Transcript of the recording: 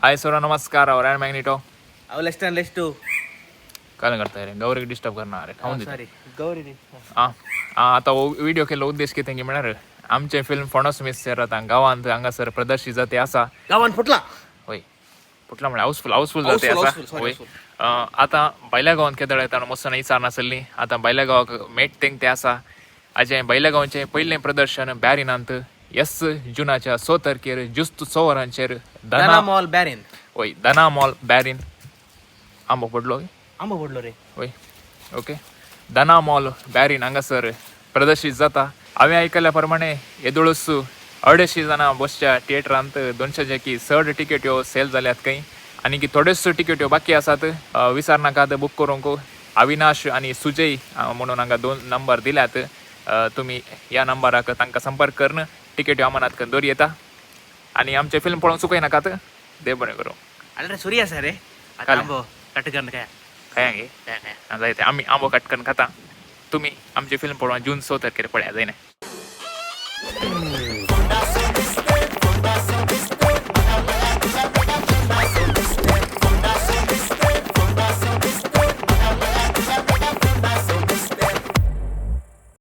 hi sir नमस्कार और magneto लेस्ट to काय करताय रे गौरी डिस्टर्ब करणार रे खाऊन सॉरी गौरी रे आता व्हिडिओ केलो उद्देश किती तेंगे म्हणणार आमचे फिल्म फोंडाचो मिस्तर आता गावांत हांगासर प्रदर्शित जाते असा गावान फुटला होय फुटला म्हणजे हाऊसफुल जाते असा होय आता बैल्या गावांत केदळ येताना मस्त इचार नासली आता बैल्या गावाक मेट तेंग ते असा अजय बैल्या गावांचे पहिले प्रदर्शन बॅरिनांत एस जुनाच्या 6 तारखेर जुस्त 6 वरांचेर दना मॉल बॅरिन होय दना मॉल बॅरिन आंबो पडलो रे होय ओके दना मॉल बॅरिन हांगासर प्रदर्शित जाता हांवें आयकल्या प्रमाणे येदोळूच 250 जाणां बसच्या थिएटरांत 200 जैकी 6 तिकेट्यो सेल जाल्यात काही आनी की थोड्योच तिकेट्यो बाकी आसात विचार नाकात बुक करूंक अविनाश आणि सुजय म्हणून हांगा 2 नंबर दिल्यात तुम्ही या नंबराक तांकां संपर्क करून तिकेट्यो अमानात करून दवर येता आणि आमचे फिल्म पळोवंक चुकय नाकात देव बरें करूं अरे सूर्य आसा रे आंबो कट करून काय खाया गे जायते आमी आंबो कट करून खाता तुम्ही आमचे फिल्म पळोवंक जून 6 तारखेर पळया जायना